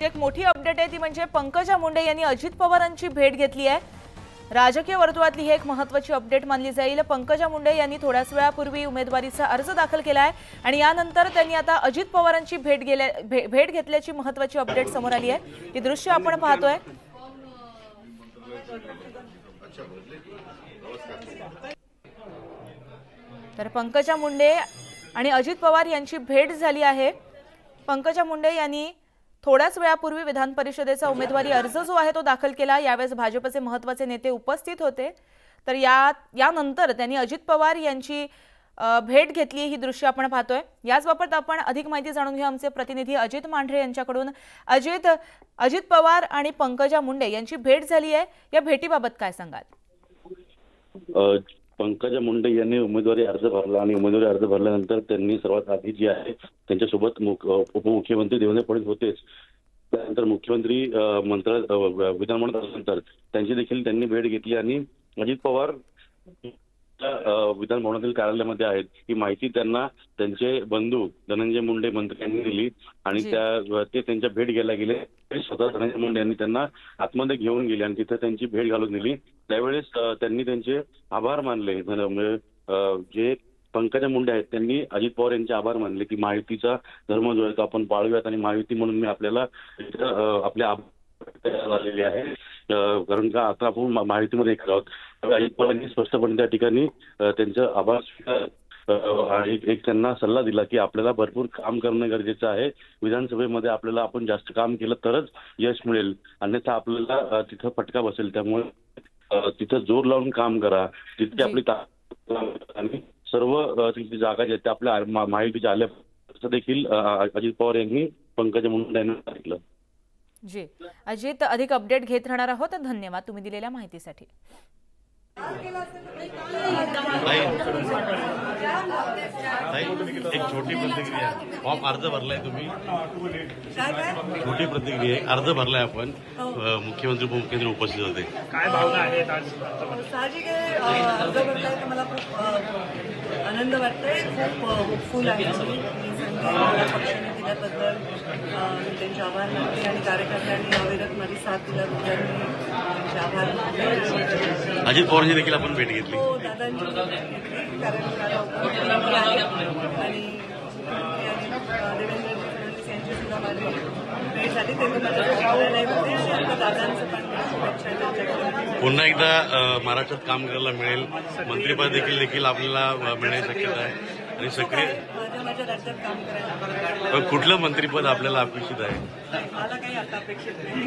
एक मोठी अपडेट आहे ती म्हणजे पंकजा मुंडे यांनी अजित पवारांची भेट घेतली आहे। राजकीय वर्तुळातली ही एक महत्त्वाची अपडेट मानली जाईल। पंकजा मुंडे यांनी थोड्याच वेळापूर्वी उमेदवारीचा अर्ज दाखल केला आहे आणि यानंतर त्यांनी आता अजित पवारांची भेट घेतल्याची महत्त्वाची अपडेट समोर आली आहे। ही दृश्य आपण पाहतोय। तर पंकजा मुंडे आणि अजित पवार यांची भेट झाली आहे। पंकजा मुंडे यांनी थोड्याच वेळापूर्वी विधान परिषदेचा उमेदवारी अर्ज जो आहे तो दाखल केला। यावेळेस भाजपचे महत्त्वाचे नेते उपस्थित होते। तर यानंतर त्यांनी अजित पवार यांची भेट घेतली। ही दृश्य आपण पाहतोय। याचबाबत आपण अधिक माहिती जाणून घेऊ आमचे प्रतिनिधी अजित मांढरे यांच्याकडून। अजित पवार आणि पंकजा मुंडे यांची भेट झाली आहे, या भेटीबाबत काय सांगाल? पंकजा मुंडे यांनी उमेदवारी अर्ज भरला आणि उमेदवारी अर्ज भरल्यानंतर त्यांनी सर्वात आधी जी आहे त्यांच्यासोबत उपमुख्यमंत्री देवेंद्र फडणवीस होतेच, त्यानंतर मुख्यमंत्री विधानमंडळात आल्यानंतर त्यांची देखील त्यांनी भेट घेतली आणि अजित पवार विधान भवनातील कार्यालयामध्ये आहेत ही माहिती त्यांना त्यांचे बंधू धनंजय मुंडे मंत्री यांनी दिली आणि ते त्यांच्या भेट घ्यायला गेले। स्वतः धनंजय मुंडे यांनी त्यांना आतमध्ये घेऊन गेले आणि तिथे त्यांची भेट घालून दिली। त्यावेळेस त्यांनी त्यांचे आभार मानले। जे पंकजा मुंडे आहेत त्यांनी अजित पवार यांचे आभार मानले की माहितीचा धर्म जो आहे तो आपण पाळूयात आणि माहिती म्हणून मी आपल्याला आपल्या झालेली आहे, कारण का आता आपण माहितीमध्ये एक आहोत। अजित पवारांनी स्पष्टपणे त्या ठिकाणी त्यांचं आभार स्वीकार एक त्यांना सल्ला दिला की आपल्याला भरपूर काम करणं गरजेचं आहे। विधानसभेमध्ये आपल्याला आपण जास्त काम केलं तरच यश मिळेल, अन्यथा आपल्याला तिथं फटका बसेल। त्यामुळे तिथं जोर लावून काम करा, जितकी आपली आणि सर्व तिथली जागा ज्या त्या आपल्या माहितीच्या आल्या असं देखील अजित पवार यांनी पंकजा मुंडे यांना सांगितलं। जी अजित, अधिक अपडेट घेत राहणार आहोत। धन्यवाद तुम्ही दिलेल्या माहितीसाठी। एक छोटी प्रतिक्रिया, फॉर्म अर्ज भरलाय तुम्ही? छोटी प्रतिक्रिया, अर्ज भरलाय आपण, मुख्यमंत्री उपमुख्यमंत्री उपस्थित होते, काय भावना आहेत आज? साहजिक आहे, अर्ज भरलाय तर मला खूप आनंद वाटतोय, खूप होपफुल आहे। पक्षाने दिल्याबद्दल त्यांचे आभार मानते आणि कार्यकर्त्यांनी अविरत माझी साथ दिल्याबद्दल त्यांचे आभार मानते। अजित पवारांची देखील आपण भेट घेतली? हो, दादांची भेट घेतली, कारण मला उपमुख्यमंत्री आहे आणि देवेंद्र फडणवीस यांची सुद्धा माझी भेट झाली। ते माझ्या कार्यालय होते आणि आता दादांचं पण शुभेच्छा त्यांच्याकडे। पुन्हा एकदा महाराष्ट्रात काम करायला मिळेल, मंत्रिपद देखील आपल्याला मिळण्याची शक्यता आहे आणि सक्रिय माझ्या राज्यात काम करायला। कुठलं मंत्रिपद आपल्याला अपेक्षित आहे? मला काही आता अपेक्षित नाही।